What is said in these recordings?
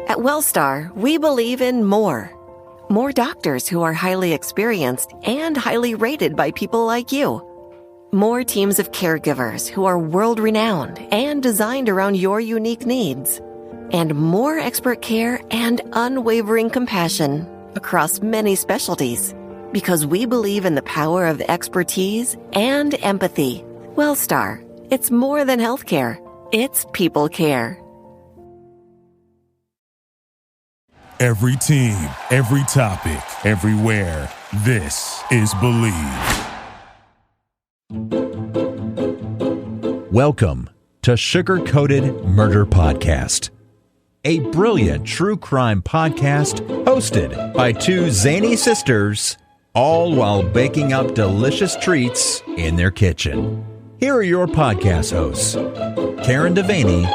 At Wellstar, we believe in more. More doctors who are highly experienced and highly rated by people like you. More teams of caregivers who are world-renowned and designed around your unique needs. And more expert care and unwavering compassion across many specialties. Because we believe in the power of expertise and empathy. Wellstar, it's more than healthcare. It's people care. Every team, every topic, everywhere. This is Believe. Welcome to Sugar-Coated Murder Podcast, a brilliant true crime podcast hosted by two zany sisters, all while baking up delicious treats in their kitchen. Here are your podcast hosts, Karen Devaney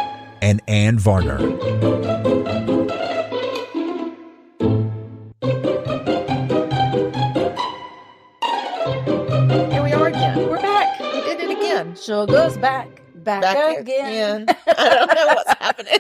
and Ann Varner. Here we are again. We're back. We did it again. Sugar's back again. I don't know what's happening.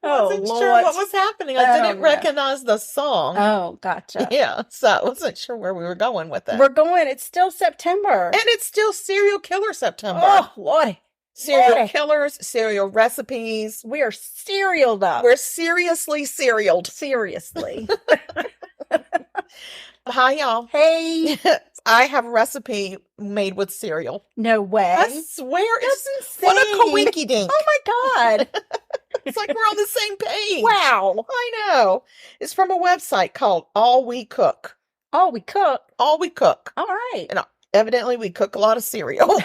I wasn't sure what was happening. I didn't recognize the song. Oh, gotcha. Yeah, so I wasn't sure where we were going with it. It's still September. And it's still Serial Killer September. Oh, Lordy. Serial killers, serial recipes. We are serialed up. We're seriously serialed. Seriously. Hi, y'all. Hey. I have a recipe made with cereal. No way. I swear. That's insane. What a coinky dink. Oh, my God. It's like we're on the same page. Wow. I know. It's from a website called All We Cook. All We Cook? All We Cook. All right. And evidently we cook a lot of cereal.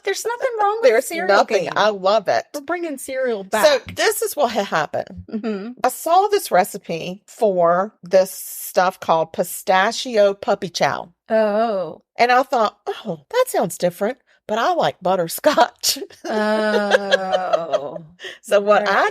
There's nothing wrong with There's cereal. nothing. I love it. We're bringing cereal back. So this is what had happened. Mm-hmm. I saw this recipe for this stuff called pistachio puppy chow. Oh. And I thought, oh, that sounds different. But I like butterscotch. Oh. So what I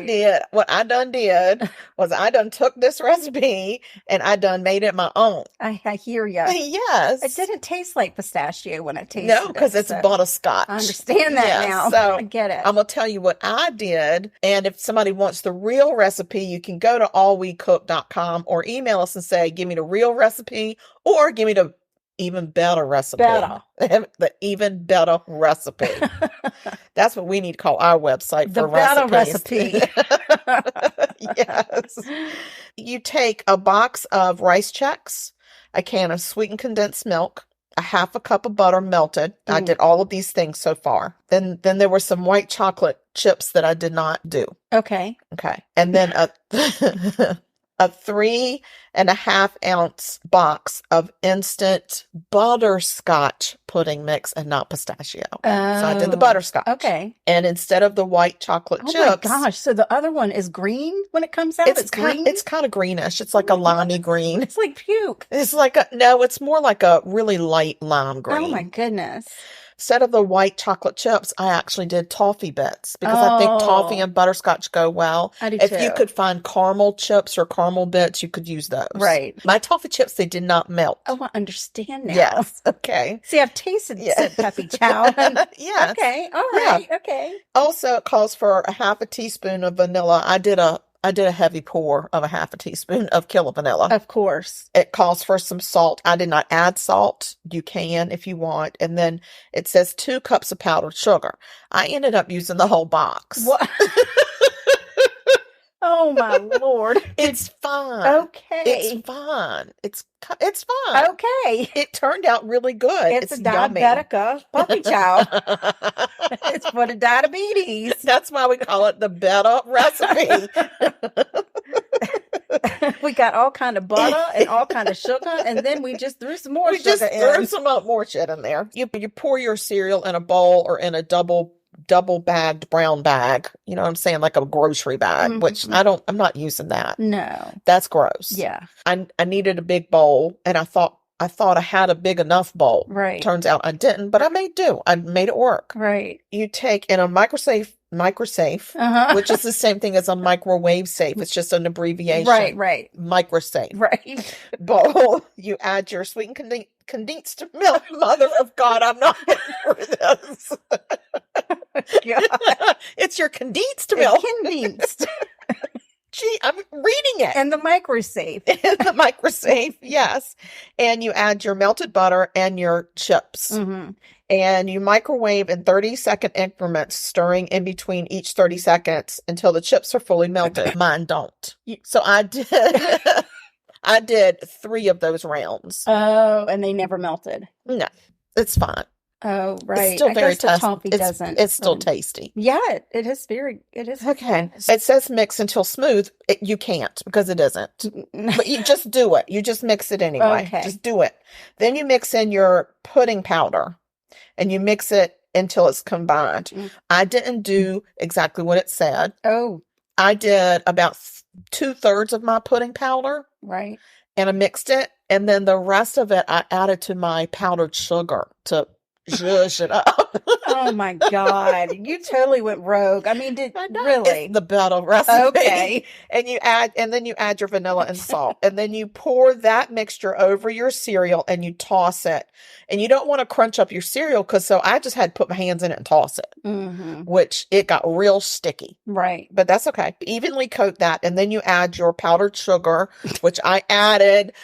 done did was I done took this recipe and I done made it my own. I hear you. Yes. It didn't taste like pistachio when I tasted No, because it's so butterscotch. I understand that now. So I get it. I'm going to tell you what I did. And if somebody wants the real recipe, you can go to allwecook.com or email us and say, give me the real recipe or give me the even better recipe. The even better recipe. That's what we need to call our website for recipes. The better recipe. Yes. You take a box of rice checks, a can of sweetened condensed milk, a half a cup of butter melted. I did all of these things so far. Then there were some white chocolate chips that I did not do. Okay. And then a 3.5 ounce box of instant butterscotch pudding mix and not pistachio. So I did the butterscotch. Okay. And instead of the white chocolate chips. Oh my gosh. So the other one is green when it comes out? It's green? It's kind of greenish. It's like a limey green. It's like puke. It's like it's more like a really light lime green. Oh my goodness. Instead of the white chocolate chips, I actually did toffee bits because I think toffee and butterscotch go well. I do if too. you could find caramel chips or caramel bits, you could use those. Right. My toffee chips, they did not melt. Oh, I understand now. Yes. Okay. See, I've tasted Puppy Chow. Yes. Okay. All right. Yeah. Okay. Also, it calls for a half a teaspoon of vanilla. I did a heavy pour of a half a teaspoon of Killer Vanilla. Of course. It calls for some salt. I did not add salt. You can if you want. And then it says 2 cups of powdered sugar. I ended up using the whole box. What? Oh my Lord. It's fine. Okay. It's fine. It's fine. Okay. It turned out really good. It's a diabetica Puppy Chow. It's for the diabetes. That's why we call it the better recipe. We got all kind of butter and all kind of sugar, and then we just threw some more sugar in. Threw some more shit in there. You pour your cereal in a bowl or in a double bagged brown bag. You know what I'm saying? Like a grocery bag, which I'm not using that. No. That's gross. Yeah. I needed a big bowl and I thought I had a big enough bowl. Right. Turns out I didn't, but I made do. I made it work. Right. You take in a microsafe, which is the same thing as a microwave safe. It's just an abbreviation. Right. Microsafe. Right. Bowl. You add your sweetened condensed milk. Mother of God, I'm not getting through this. God. It's your condensed milk. Condensed. Gee, I'm reading it. And the microsafe. In the microsafe, yes. And you add your melted butter and your chips. Mm-hmm. And you microwave in 30-second increments, stirring in between each 30 seconds until the chips are fully melted. Mine don't. So I did 3 of those rounds. Oh, and they never melted. No, it's fine. Oh, right. It's still very tasty. tasty. It's still tasty. Yeah, it is it is. Okay. It says mix until smooth. You can't because it isn't. But you just do it. You just mix it anyway. Okay. Just do it. Then you mix in your pudding powder and you mix it until it's combined. Mm. I didn't do exactly what it said. Oh, I did about 2/3 of my pudding powder right. and I mixed it. And then the rest of it, I added to my powdered sugar to zhuzh it up. Oh my God. You totally went rogue. I mean, really? It's the better recipe. Okay. And then you add your vanilla and salt. And then you pour that mixture over your cereal and you toss it. And you don't want to crunch up your cereal so I just had to put my hands in it and toss it, Mm-hmm. which it got real sticky. Right. But that's okay. Evenly coat that. And then you add your powdered sugar, which I added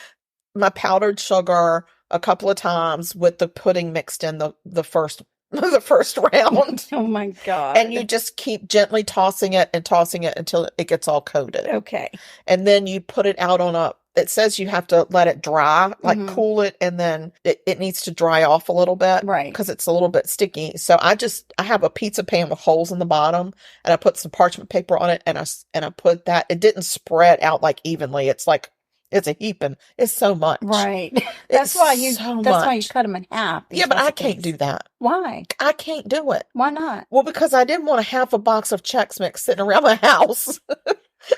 my powdered sugar a couple of times with the pudding mixed in the first round. Oh my God. And you just keep gently tossing it until it gets all coated. Okay. And then you put it out it says you have to let it dry, like Mhm. cool it, and then it needs to dry off a little bit. Right. Because it's a little bit sticky. So I have a pizza pan with holes in the bottom and I put some parchment paper on it and I put that. It didn't spread out like evenly. It's like, it's a heaping. It's so much. Right. It's That's why you much. cut them in half. Yeah, but I can't do that. Why? I can't do it. Why not? Well, because I didn't want half a box of Chex Mix sitting around my house.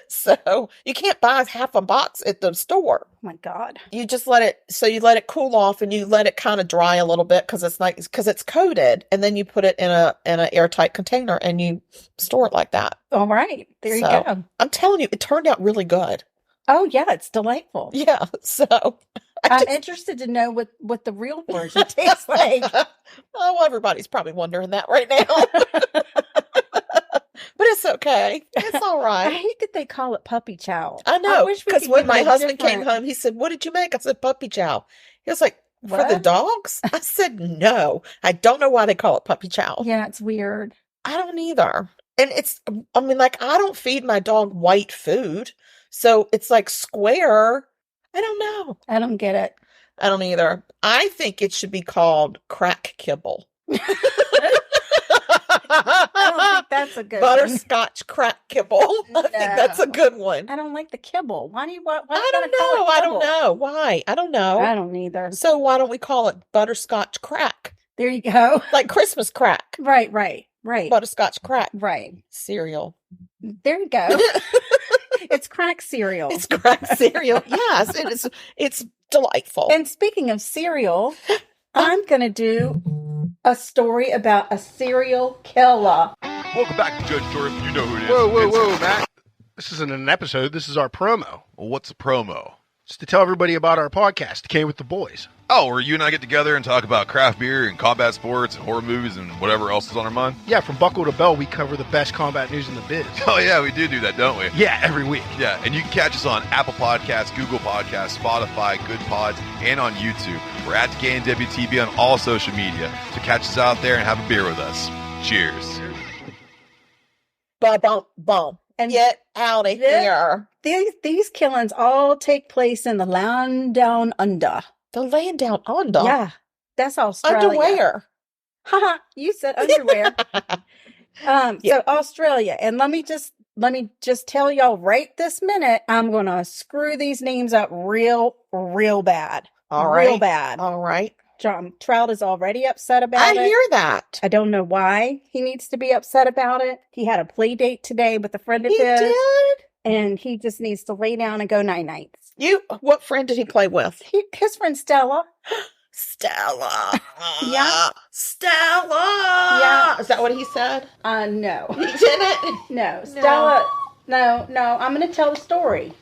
So you can't buy half a box at the store. Oh my God. You just let it cool off and you let it kind of dry a little bit because it's coated, and then you put it in an airtight container and you store it like that. All right. There you So, go. I'm telling you, it turned out really good. Oh yeah, it's delightful. Yeah. So I'm interested to know what the real version tastes like. Oh, everybody's probably wondering that right now. But it's okay. It's all I right. hate that they call it Puppy Chow. I know. wish we Because could when give my it a husband came different- home, he said, "What did you make?" I said, "Puppy Chow." He was like, "For the What? dogs?" I said, "No. I don't know why they call it Puppy Chow." Yeah, it's weird. I don't either. And I don't feed my dog white food. So it's like square. I don't know. I don't get it. I don't either. I think it should be called crack kibble. I don't think that's a good one. Butterscotch crack kibble. I think that's a good one. I don't like the kibble. Why I don't know. Why? I don't know. I don't either. So why don't we call it butterscotch crack? There you go. Like Christmas crack. Right. Butterscotch crack Right. cereal. There you go. It's crack cereal. It's crack cereal. Yes, it's delightful. And speaking of cereal, I'm going to do a story about a serial killer. Welcome back to Judge Jordan. You know who it is. Whoa, Matt. This isn't an episode. This is our promo. Well, what's a promo? Just to tell everybody about our podcast, Decaying With The Boys. Oh, where you and I get together and talk about craft beer and combat sports and horror movies and whatever else is on our mind? Yeah, from buckle to bell, we cover the best combat news in the biz. Oh, yeah, we do that, don't we? Yeah, every week. Yeah, and you can catch us on Apple Podcasts, Google Podcasts, Spotify, Good Pods, and on YouTube. We're at Decaying WTB on all social media. So catch us out there and have a beer with us. Cheers. Bum. And Get out of here. these killings all take place in the land down under. The land down under. Yeah, that's Australia. Underwear. Haha, you said underwear. So Australia, and let me just tell y'all right this minute, I'm gonna screw these names up real bad. All right. Real bad. All right. John Trout is already upset about I it. hear that. I don't know why he needs to be upset about it. He had a play date today with a friend of He his, did? and he just needs to lay down and go night-nights. What friend did he play with? His friend Stella. Stella. Yeah. Stella. Yeah. Is that what he said? No. He didn't? No. Stella No, I'm going to tell the story.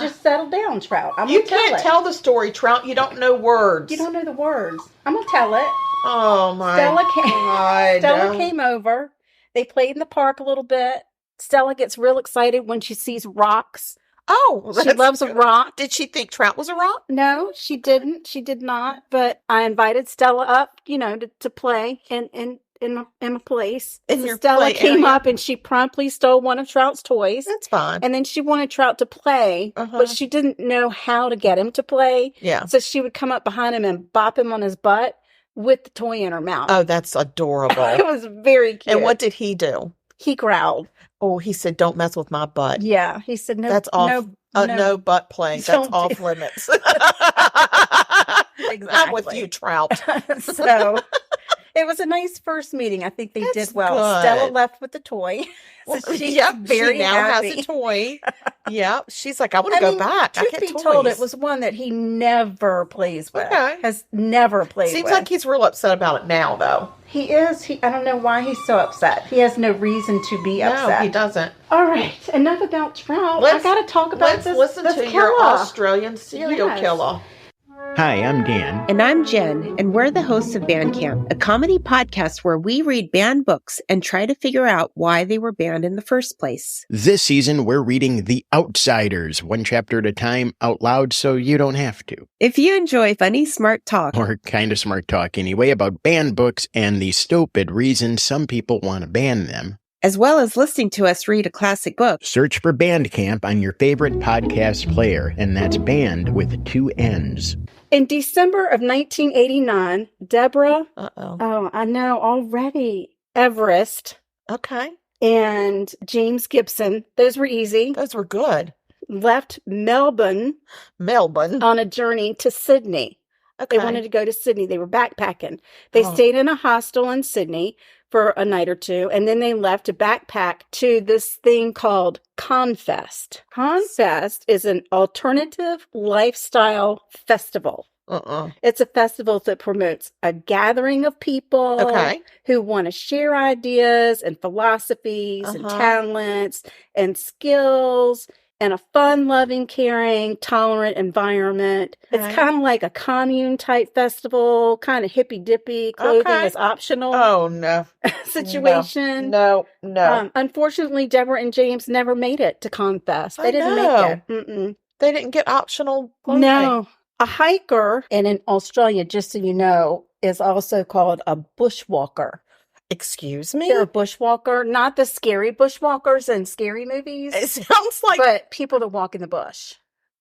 Just settle down, Trout. You can't tell the story, Trout. You don't know words. You don't know the words. I'm going to tell it. Oh, my God. Stella came over. They played in the park a little bit. Stella gets real excited when she sees rocks. Oh, she loves a rock. Did she think Trout was a rock? No, she didn't. She did not. But I invited Stella up, to play in a place. In your Stella play came area? up and she promptly stole one of Trout's toys. That's fine. And then she wanted Trout to play, but she didn't know how to get him to play. Yeah. So she would come up behind him and bop him on his butt with the toy in her mouth. Oh, that's adorable. It was very cute. And what did he do? He growled. Oh, he said, "Don't mess with my butt." Yeah, he said, "No, that's off. No butt play. That's off limits." Exactly. I'm with you, Trout. So it was a nice first meeting. I think they did well. Good. Stella left with the toy. So she very now happy. has a toy. Yep. She's like, I want to go back. Truth be told, it was one that he never plays with. Okay. Has never played with. Seems like he's real upset about it now, though. He is. I don't know why he's so upset. He has no reason to be upset. No, he doesn't. All right. Enough about Trout. I got to talk about this. Let's listen to your Australian serial killer. Hi, I'm Dan. And I'm Jen, and we're the hosts of Bandcamp, a comedy podcast where we read banned books and try to figure out why they were banned in the first place. This season, we're reading The Outsiders, one chapter at a time, out loud so you don't have to. If you enjoy funny, smart talk, or kind of smart talk anyway, about banned books and the stupid reasons some people want to ban them, as well as listening to us read a classic book, search for Bandcamp on your favorite podcast player, and that's band with 2 N's. In December of 1989, Deborah, oh, I know already, Everest, okay, and James Gibson, those were easy. Those were good. Left Melbourne on a journey to Sydney. Okay. They wanted to go to Sydney. They were backpacking. They stayed in a hostel in Sydney for a night or two, and then they left to backpack to this thing called Confest. Confest is an alternative lifestyle festival. It's a festival that promotes a gathering of people who want to share ideas and philosophies and talents and skills and a fun-loving, caring, tolerant environment. It's kind of like a commune type festival, kind of hippy-dippy, clothing is optional. Oh, no. Situation. No. Unfortunately, Deborah and James never made it to Confest. They didn't make it. They didn't get optional clothing. No. A hiker, and in Australia, just so you know, is also called a bushwalker. Excuse me? They're a bushwalker, not the scary bushwalkers in scary movies. It sounds like... But people that walk in the bush.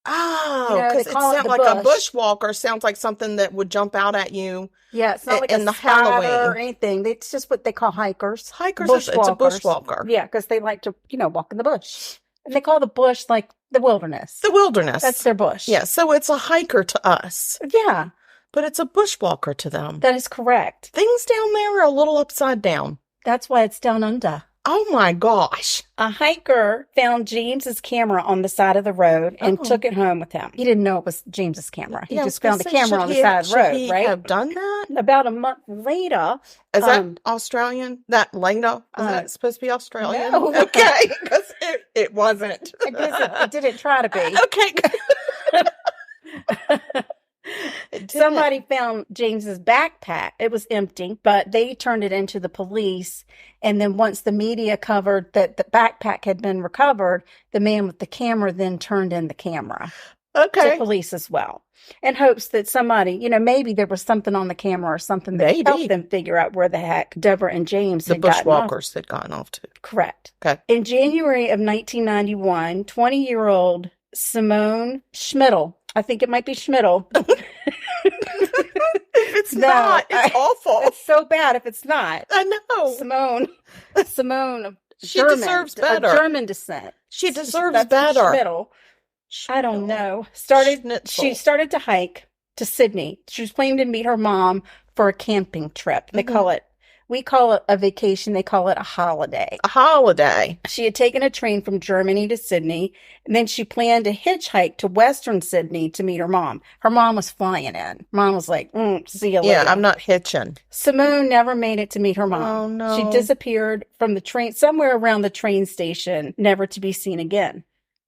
Oh, because it sounds like a bushwalker sounds like something that would jump out at you. Yeah, it's not like in a the Halloween or anything. It's just what they call hikers. Hikers, it's a bushwalker. Yeah, because they like to, walk in the bush. And they call the bush like the wilderness. The wilderness. That's their bush. Yeah, so it's a hiker to us. Yeah. But it's a bushwalker to them. That is correct. Things down there are a little upside down. That's why it's down under. Oh my gosh. A hiker found James's camera on the side of the road and took it home with him. He didn't know it was James's camera. He just found the camera on the side of the road, right? Have done that? About a month later. Is that Australian? That later? Is that supposed to be Australian? No. Okay, because it wasn't. It didn't try to be. Okay. Somebody found James's backpack. It was empty, but they turned it into the police. And then once the media covered that the backpack had been recovered, the man with the camera then turned in the camera to police as well, in hopes that somebody, maybe there was something on the camera or something that helped them figure out where the heck Deborah and James had gotten off. The bushwalkers had gotten off to. Correct. Okay. In January of 1991, 20-year-old Simone Schmidl, I think it might be Schmidl. It's not. It's awful. It's so bad if it's not. I know. Simone. She deserves better. German descent. She deserves better. Schmidl. I don't know. She started to hike to Sydney. She was planning to meet her mom for a camping trip. They call it We call it a vacation. They call it a holiday. A holiday. She had taken a train from Germany to Sydney, and then she planned to hitchhike to Western Sydney to meet her mom. Her mom was flying in. Mom was like, see you later. Yeah, I'm not hitching. Simone never made it to meet her mom. Oh, no. She disappeared from the train, somewhere around the train station, never to be seen again.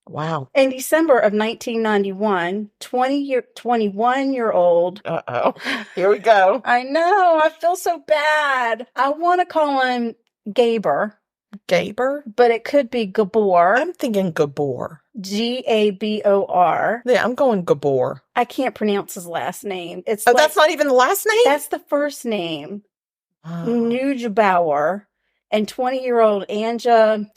Wow. In December of 1991, 21-year-old. Uh-oh. Here we go. I know. I feel so bad. I want to call him Gabor. Gabor? But it could be Gabor. I'm thinking Gabor. Gabor. Yeah, I'm going Gabor. I can't pronounce his last name. It's that's not even the last name? That's the first name. Nujabauer. And 20-year-old Anja,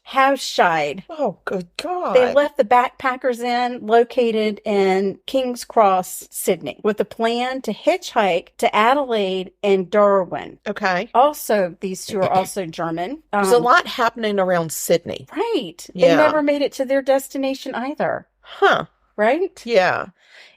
Havshide. Oh, good God. They left the Backpackers Inn located in King's Cross, Sydney, with a plan to hitchhike to Adelaide and Darwin. Okay. Also, these two are also German. There's a lot happening around Sydney. Right. Yeah. They never made it to their destination either. Huh. Right? Yeah.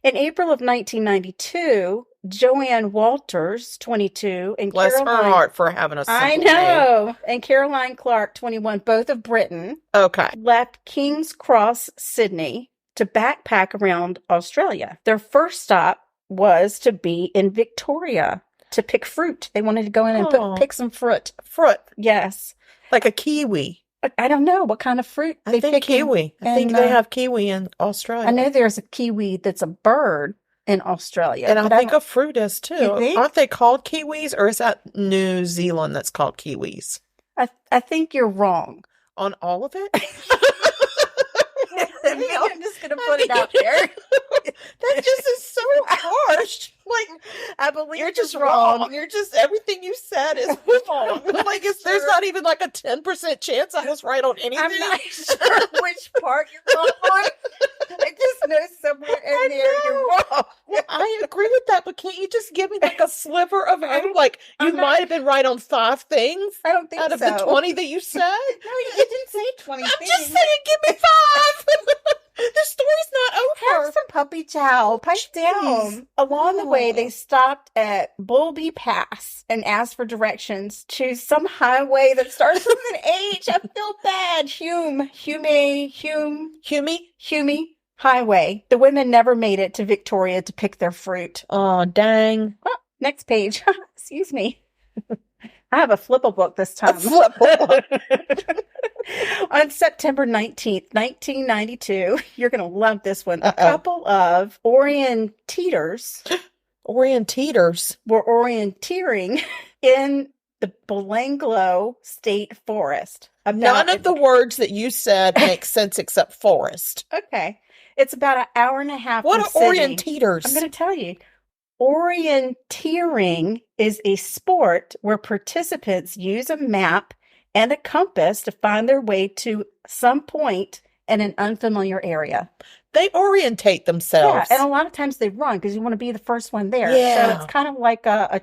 In April of 1992, Joanne Walters, 22, and Bless her heart for having a simple I know. Name. And Caroline Clark, 21, both of Britain. Okay. Left King's Cross, Sydney, to backpack around Australia. Their first stop was to be in Victoria to pick fruit. They wanted to go in and pick some fruit. Fruit? Yes. Like a kiwi. I don't know what kind of fruit they think kiwi. I think they have kiwi in Australia. I know there's a kiwi that's a bird in Australia. And I think a fruit is too. Aren't they called kiwis, or is that New Zealand that's called kiwis? I think you're wrong. On all of it? I'm just going to put it out there. That just is so harsh. Like, I believe you're just wrong. You're just, everything you said is wrong. Like, there's not even like a 10% chance I was right on anything. I'm not sure which part you're wrong on. I just know somewhere in there you're wrong. I agree with that, but can't you just give me like a sliver of hope? Like, you might have been right on 5 things. I don't think out of the 20 that you said. No, you didn't say 20 I'm things. just saying, give me 5. The story's not over. Have some Puppy Chow. Pipe down. Along the way, they stopped at Bulby Pass and asked for directions to some highway that starts with an H. I feel bad. Hume Highway. The women never made it to Victoria to pick their fruit. Oh, dang. Oh, next page. Excuse me. I have a flipple book this time. On September 19th, 1992, you're going to love this one. A couple of orienteers were orienteering in the Belanglo State Forest. None of the words that you said make sense except forest. Okay. It's about an hour and a half. What are orienteers? I'm going to tell you. Orienteering is a sport where participants use a map and a compass to find their way to some point in an unfamiliar area. They orientate themselves. Yeah, and a lot of times they run because you want to be the first one there. Yeah. So it's kind of like a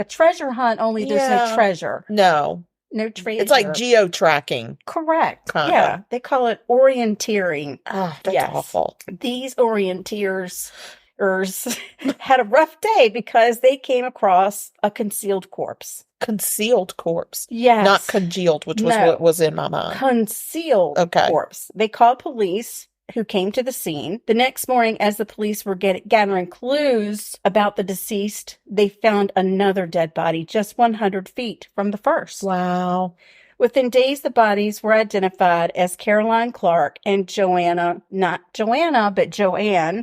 treasure hunt, only there's no treasure. No treasure. It's like geo-tracking. Correct. Kinda. Yeah, they call it orienteering. Oh, that's awful. These orienteers had a rough day because they came across a concealed corpse. Concealed corpse? Yes. Not congealed, which was what was in my mind. Concealed corpse. They called police, who came to the scene. The next morning, as the police were gathering clues about the deceased, they found another dead body just 100 feet from the first. Wow. Within days, the bodies were identified as Caroline Clark and Joanne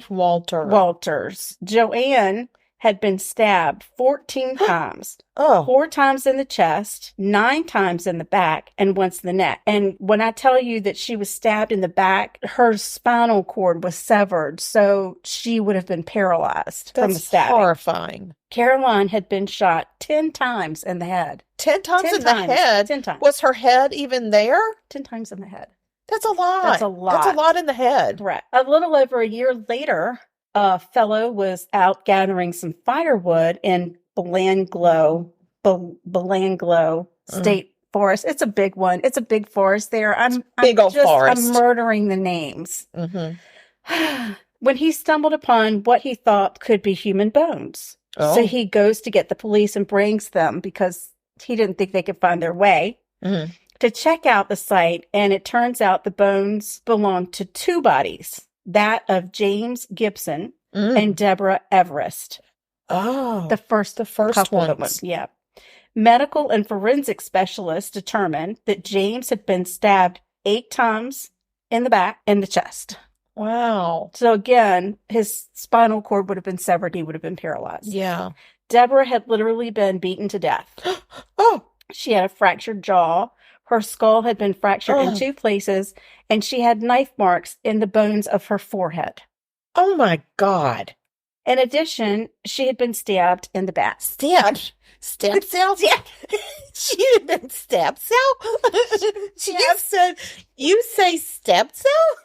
Walters. Joanne had been stabbed 14 times. 4 times in the chest, 9 times in the back, and once in the neck. And when I tell you that she was stabbed in the back, her spinal cord was severed, so she would have been paralyzed from the stabbing. That's horrifying. Caroline had been shot 10 times in the head. 10 times in the head? 10 times. Was her head even there? 10 times in the head. That's a lot. That's a lot. That's a lot in the head. Right. A little over a year later, a fellow was out gathering some firewood in Belanglo State Forest. It's a big one. It's a big forest there. I'm murdering the names. Mm-hmm. When he stumbled upon what he thought could be human bones. Oh. So he goes to get the police and brings them because he didn't think they could find their way to check out the site. And it turns out the bones belonged to two bodies, that of James Gibson and Deborah Everest. Oh, The first couple of them. Yeah. Medical and forensic specialists determined that James had been stabbed 8 times in the back and the chest. Wow. So again, his spinal cord would have been severed. He would have been paralyzed. Yeah. Deborah had literally been beaten to death. Oh. She had a fractured jaw. Her skull had been fractured in 2 places, and she had knife marks in the bones of her forehead. Oh my God. In addition, she had been stabbed in the back. Stabbed? Stab cell? Yeah. She had been stab cell? You say stab cell?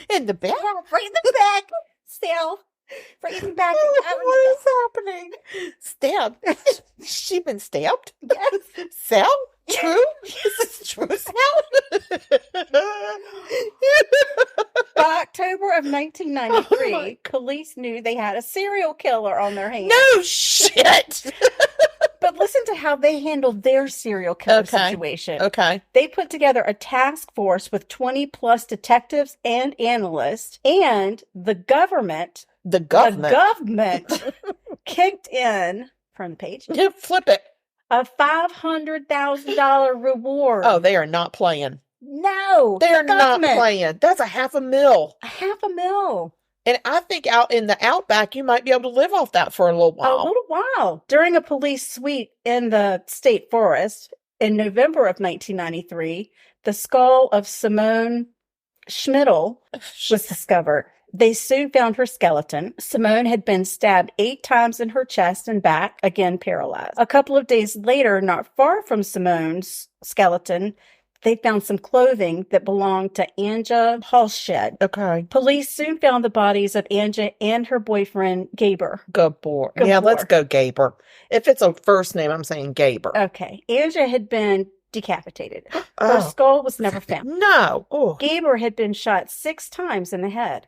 In the back? Yeah, right in the back. Cell. Right in the back. What is happening? Stabbed. She been stabbed? Yes. Cell? True? Is this true, Sal? By October of 1993, police knew they had a serial killer on their hands. No shit! But listen to how they handled their serial killer situation. Okay. They put together a task force with 20 plus detectives and analysts, and the government kicked in, from the page, Yeah, flip it. a $500,000 reward. Oh, they are not playing. No, They are the not government. playing. That's $500,000. $500,000. And I think out in the outback, you might be able to live off that for a little while. A little while. During a police sweep in the state forest in November of 1993, the skull of Simone Schmidl was discovered. They soon found her skeleton. Simone had been stabbed 8 times in her chest and back, again paralyzed. A couple of days later, not far from Simone's skeleton, they found some clothing that belonged to Anja Halshed. Okay. Police soon found the bodies of Anja and her boyfriend, Gaber. Gabor. Gabor. Yeah, let's go Gaber. If it's a first name, I'm saying Gaber. Okay. Anja had been decapitated. Her Oh. skull was never found. No. Oh. Gaber had been shot 6 times in the head.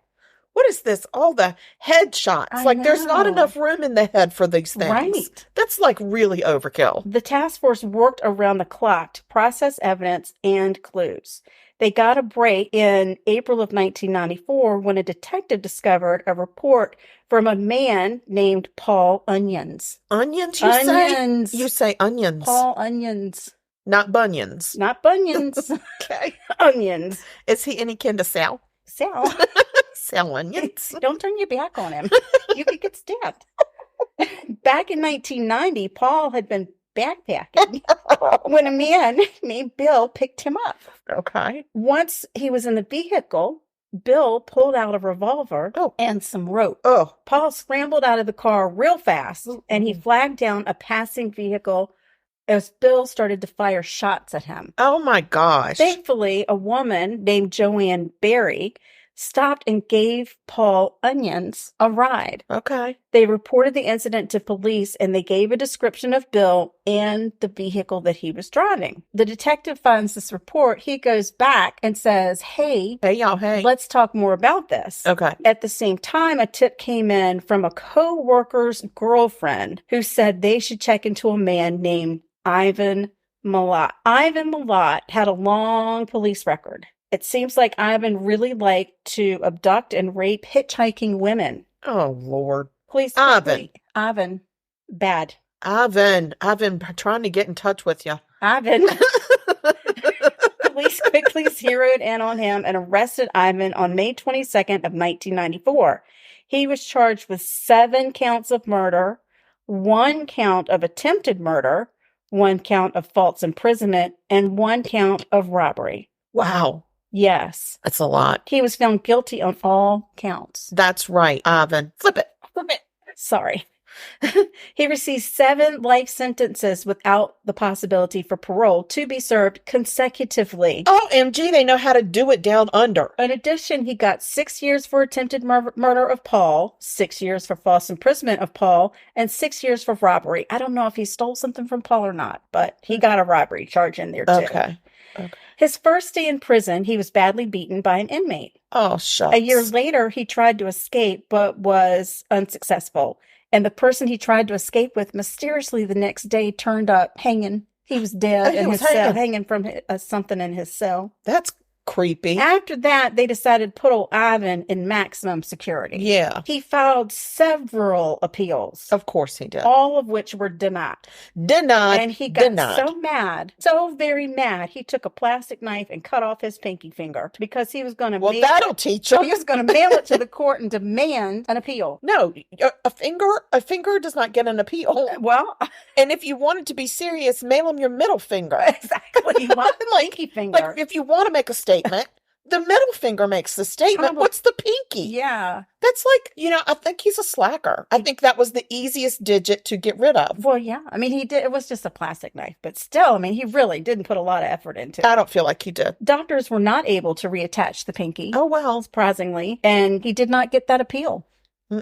What is this? All the head shots. I Like, there's not know. enough room in the head for these things. Right. That's like really overkill. The task force worked around the clock to process evidence and clues. They got a break in April of 1994 when a detective discovered a report from a man named Paul Onions. Onions, you Onions. say? You say onions. Paul Onions. Not bunions. Not bunions. Okay. Onions. Is he any kin to Sal? Sal. Sal onions? Don't turn your back on him. You could get stabbed. Back in 1990, Paul had been backpacking when a man named Bill picked him up. Okay. Once he was in the vehicle, Bill pulled out a revolver and some rope. Oh. Paul scrambled out of the car real fast, and he flagged down a passing vehicle as Bill started to fire shots at him. Oh my gosh. Thankfully, a woman named Joanne Berry stopped and gave Paul Onions a ride. Okay. They reported the incident to police, and they gave a description of Bill and the vehicle that he was driving. The detective finds this report. He goes back and says, hey, y'all, hey. Let's talk more about this. Okay. At the same time, a tip came in from a co-worker's girlfriend who said they should check into a man named Ivan Milat. Ivan Milat had a long police record. It seems like Ivan really liked to abduct and rape hitchhiking women. Oh, Lord. Please. Ivan. Ivan. Bad. Ivan, trying to get in touch with you. Ivan. Police quickly zeroed in on him and arrested Ivan on May 22nd of 1994. He was charged with 7 counts of murder, 1 count of attempted murder, 1 count of false imprisonment, and 1 count of robbery. Wow. Yes. That's a lot. He was found guilty on all counts. That's right, Ivan. Flip it. Flip it. Sorry. He received 7 life sentences without the possibility for parole to be served consecutively. OMG, they know how to do it down under. In addition, he got 6 years for attempted murder of Paul, 6 years for false imprisonment of Paul, and 6 years for robbery. I don't know if he stole something from Paul or not, but he got a robbery charge in there too. Okay. His first day in prison, he was badly beaten by an inmate. Oh, shucks. A year later, he tried to escape, but was unsuccessful. And the person he tried to escape with mysteriously the next day turned up hanging. He was dead in his cell, hanging from something in his cell. That's creepy. After that, they decided to put old Ivan in maximum security. Yeah. He filed several appeals. Of course he did. All of which were denied. And he got so mad, so very mad, he took a plastic knife and cut off his pinky finger because he was going to that'll teach him. He was going to mail it to the court and demand an appeal. No, a finger does not get an appeal. Well, and if you wanted to be serious, mail him your middle finger. Exactly. You want the pinky finger. Like if you want to make a statement, the middle finger makes the statement. What's the pinky? Yeah. That's like, I think he's a slacker. I think that was the easiest digit to get rid of. Well, yeah. I mean, he did. It was just a plastic knife. But still, I mean, he really didn't put a lot of effort into it. I don't feel like he did. Doctors were not able to reattach the pinky. Oh, well. Surprisingly. And he did not get that appeal.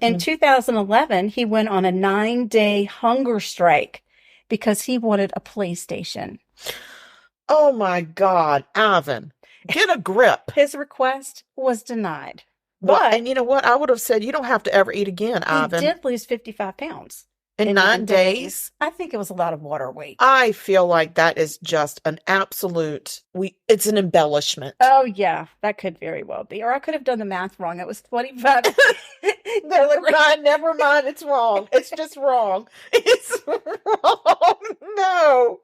In 2011, he went on a 9-day hunger strike because he wanted a PlayStation. Oh, my God. Ivan. Get a grip. His request was denied. But, and you know what? I would have said, you don't have to ever eat again, Ivan. He did lose 55 pounds. In 9 days? I think it was a lot of water weight. I feel like that is just an absolute, it's an embellishment. Oh, yeah. That could very well be. Or I could have done the math wrong. It was 25. Never mind. It's wrong. It's just wrong. It's wrong. No.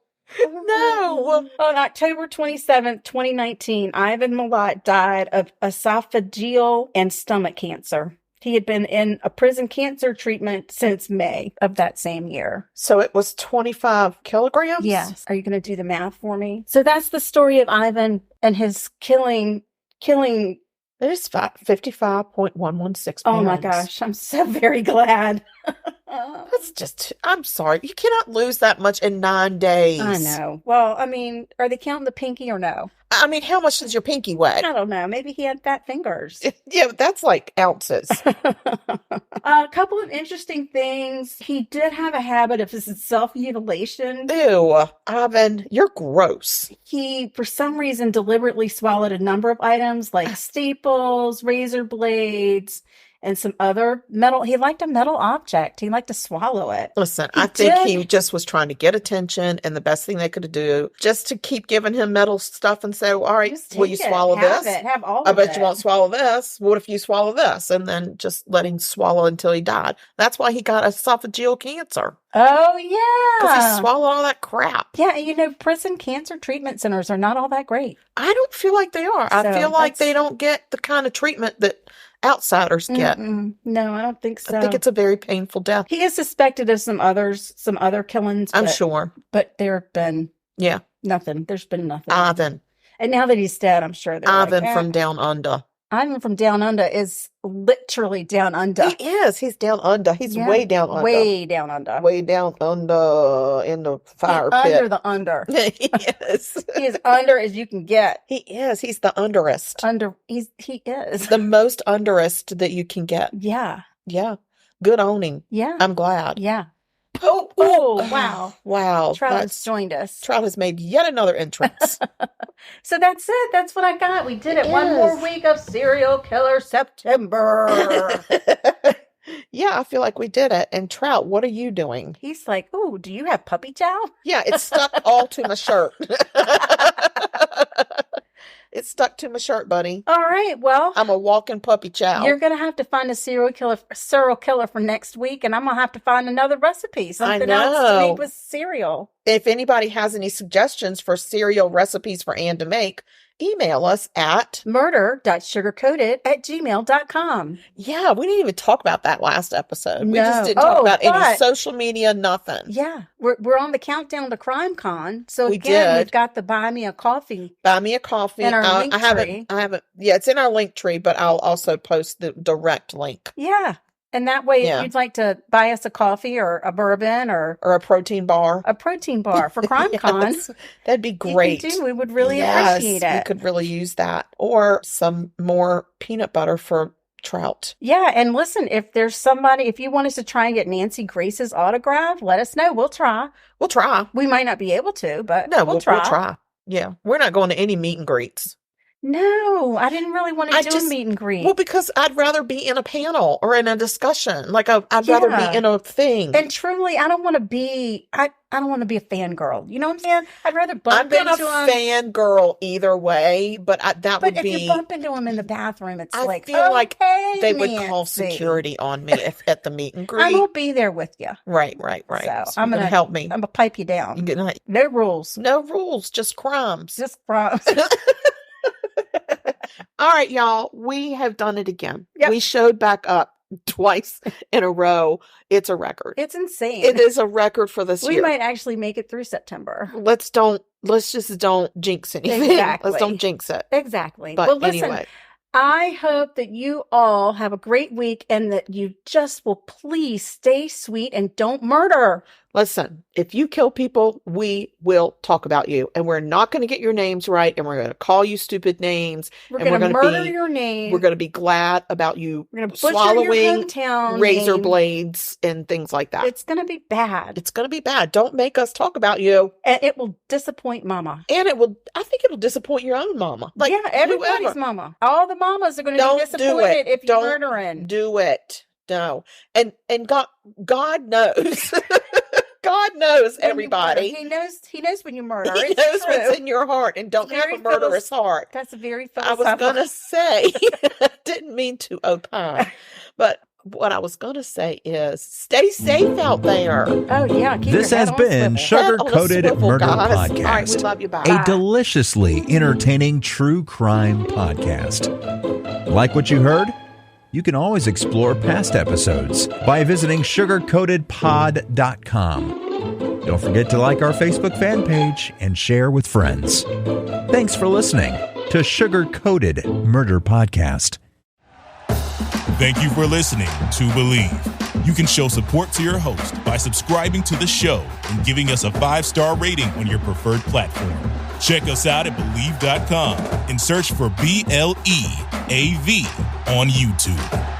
On October 27th, 2019, Ivan Milat died of esophageal and stomach cancer. He had been in a prison cancer treatment since May of that same year. So it was 25 kilograms? Yes. Are you going to do the math for me? So that's the story of Ivan and his killing. It is 55.116 pounds. Oh my gosh. I'm so very glad. That's just, I'm sorry. You cannot lose that much in 9 days. I know. Well, I mean, are they counting the pinky or no? I mean, how much does your pinky weigh? I don't know. Maybe he had fat fingers. Yeah, but that's like ounces. A couple of interesting things. He did have a habit of self-mutilation. Ew, Ivan, you're gross. He, for some reason, deliberately swallowed a number of items like staples, razor blades, and some other metal. He liked a metal object. He liked to swallow it. Listen, I think he just was trying to get attention, and the best thing they could do just to keep giving him metal stuff and say, all right, will you swallow this? Have all I of bet it. you won't swallow this. What if you swallow this? And then just let him swallow until he died. That's why he got esophageal cancer. Oh, yeah. Because he swallowed all that crap. Yeah, prison cancer treatment centers are not all that great. I don't feel like they are. I feel like they don't get the kind of treatment that outsiders get. No, I don't think so. I think it's a very painful death. He is suspected of some other killings. I'm sure. But there have been nothing. There's been nothing. Ivan. And now that he's dead, I'm sure they're Ivan from down under. Ivan from down under is literally down under. He is. He's down under. He's way down under. Way down under. Way down under in the fire pit. Under the under. He is. He is under as you can get. He is. He's the underest. He is. The most underest that you can get. Yeah. Yeah. Good owning. Yeah. I'm glad. Yeah. Oh, wow. Wow. Trout has joined us. Trout has made yet another entrance. So that's it. That's what I got. We did it. One more week of Serial Killer September. Yeah, I feel like we did it. And Trout, what are you doing? He's like, "Ooh, do you have Puppy Chow?" Yeah, it's stuck all to my shirt. It's stuck to my shirt, buddy. All right. Well, I'm a walking Puppy Chow. You're gonna have to find a serial killer for next week, and I'm gonna have to find another recipe, something else to make with cereal. If anybody has any suggestions for cereal recipes for Ann to make, email us at murder.sugarcoated@gmail.com. Yeah, we didn't even talk about that last episode. We No. just didn't talk about any social media, nothing. Yeah, we're on the countdown to Crime Con. So We again, did. we've got the Buy Me a Coffee. Buy me a coffee. In our link I tree. haven't. Yeah, it's in our link tree, but I'll also post the direct link. Yeah. And that way, Yeah. if you'd like to buy us a coffee or a bourbon or a protein bar, for Crime Con, Yes, that'd be great. We would really appreciate it. We could really use that, or some more peanut butter for Trout. Yeah, and listen, if there's somebody, if you want us to try and get Nancy Grace's autograph, let us know. We'll try. We'll try. We might not be able to, but No, we'll try. We'll try. Yeah, we're not going to any meet and greets. No, I didn't really want to do a meet and greet. Well, because I'd rather be in a panel or in a discussion. Like I'd rather be in a thing. And truly, I don't want to be. I don't want to be a fangirl. You know what I'm saying? I'd rather bump into him. I'm gonna fangirl either way, but that would be. But if you bump into him in the bathroom, it's I feel like they would call security on me at the meet and greet. I will be there with you. Right. So I'm gonna help me. I'm gonna pipe you down. No rules. No rules. Just crumbs. Just crumbs. All right, y'all. We have done it again. Yep. We showed back up twice in a row. It's a record. It's insane. It is a record for this year. We might actually make it through September. Let's just don't jinx anything. Exactly. Let's don't jinx it. Exactly. But well, listen, anyway. I hope that you all have a great week and that you just will please stay sweet and don't murder. Listen, if you kill people, we will talk about you. And we're not going to get your names right. And we're going to call you stupid names. We're going to murder your name. We're going to be glad about you swallowing razor blades and things like that. It's going to be bad. It's going to be bad. Don't make us talk about you. And it will disappoint mama. And I think it'll disappoint your own mama. Like, yeah, everybody's mama. All the mamas are going to be disappointed if you're murdering. Do it. No. And God knows. God knows everybody. He knows when you murder. He knows what's in your heart, and don't have a murderous heart. That's a very philosophical. I was going to say, didn't mean to opine, but what I was going to say is stay safe out there. Oh, yeah. This has been Sugar Coated Murder Podcast. All right, we love you. Bye. A deliciously entertaining true crime podcast. Like what you heard? You can always explore past episodes by visiting sugarcoatedpod.com. Don't forget to like our Facebook fan page and share with friends. Thanks for listening to Sugar Coated Murder Podcast. Thank you for listening to Believe. You can show support to your host by subscribing to the show and giving us a 5-star rating on your preferred platform. Check us out at Believe.com and search for BLEAV on YouTube.